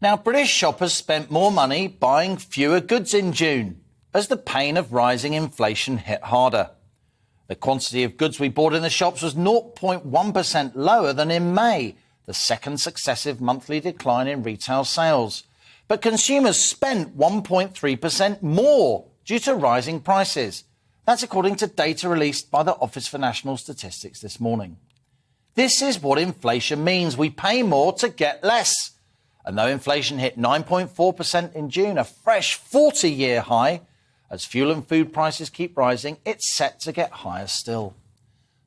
Now, British shoppers spent more money buying fewer goods in June as the pain of rising inflation hit harder. The quantity of goods we bought in the shops was 0.1% lower than in May, the second successive monthly decline in retail sales. But consumers spent 1.3% more due to rising prices. That's according to data released by the Office for National Statistics this morning. This is what inflation means. We pay more to get less. And though inflation hit 9.4% in June, a fresh 40-year high, as fuel and food prices keep rising, it's set to get higher still.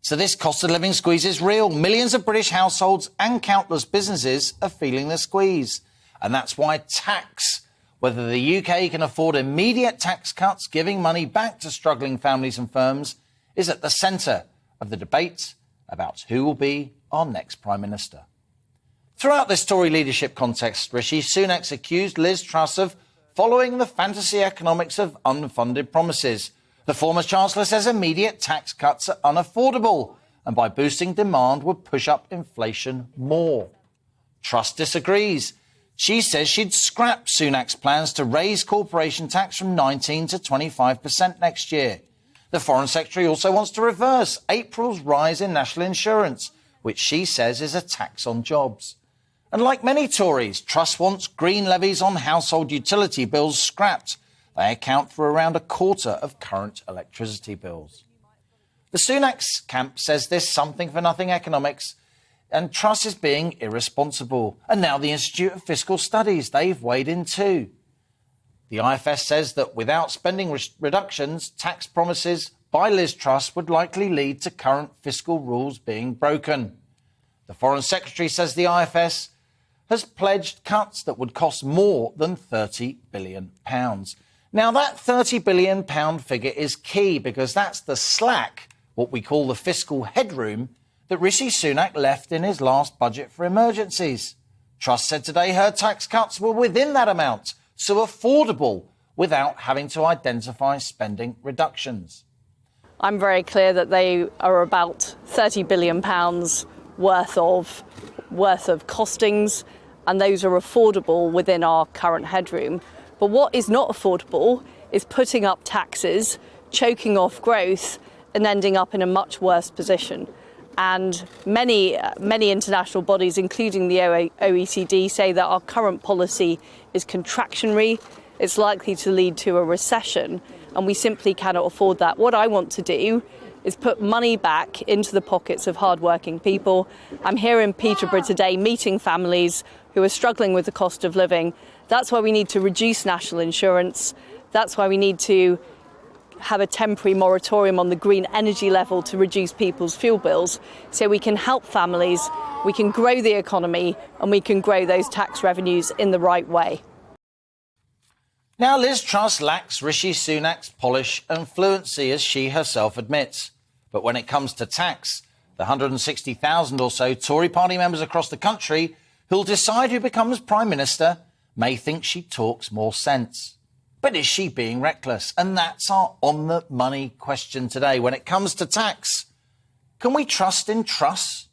So this cost of living squeeze is real. Millions of British households and countless businesses are feeling the squeeze. And that's why tax, whether the UK can afford immediate tax cuts, giving money back to struggling families and firms, is at the centre of the debate about who will be our next Prime Minister. Throughout this Tory leadership context, Rishi Sunak accused Liz Truss of following the fantasy economics of unfunded promises. The former Chancellor says immediate tax cuts are unaffordable and by boosting demand would push up inflation more. Truss disagrees. She says she'd scrap Sunak's plans to raise corporation tax from 19 to 25% next year. The Foreign Secretary also wants to reverse April's rise in national insurance, which she says is a tax on jobs. And like many Tories, Truss wants green levies on household utility bills scrapped. They account for around a quarter of current electricity bills. The Sunak's camp says this something-for-nothing economics, and Truss is being irresponsible. And now the Institute of Fiscal Studies, they've weighed in too. The IFS says that without spending reductions, tax promises by Liz Truss would likely lead to current fiscal rules being broken. The Foreign Secretary says the IFS has pledged cuts that would cost more than £30 billion. Now, that £30 billion figure is key because that's the slack, what we call the fiscal headroom, that Rishi Sunak left in his last budget for emergencies. Truss said today her tax cuts were within that amount, so affordable without having to identify spending reductions. I'm very clear that they are about £30 billion worth of costings, and those are affordable within our current headroom. But what is not affordable is putting up taxes, choking off growth, and ending up in a much worse position. And many international bodies, including the OECD, say that our current policy is contractionary. It's likely to lead to a recession, and we simply cannot afford that. What I want to do is put money back into the pockets of hardworking people. I'm here in Peterborough today meeting families who are struggling with the cost of living. That's why we need to reduce national insurance. That's why we need to have a temporary moratorium on the green energy level to reduce people's fuel bills so we can help families, we can grow the economy, and we can grow those tax revenues in the right way. Now, Liz Truss lacks Rishi Sunak's polish and fluency, as she herself admits. But when it comes to tax, the 160,000 or so Tory party members across the country who'll decide who becomes Prime Minister may think she talks more sense. But is she being reckless? And that's our on-the-money question today. When it comes to tax, can we trust in Truss?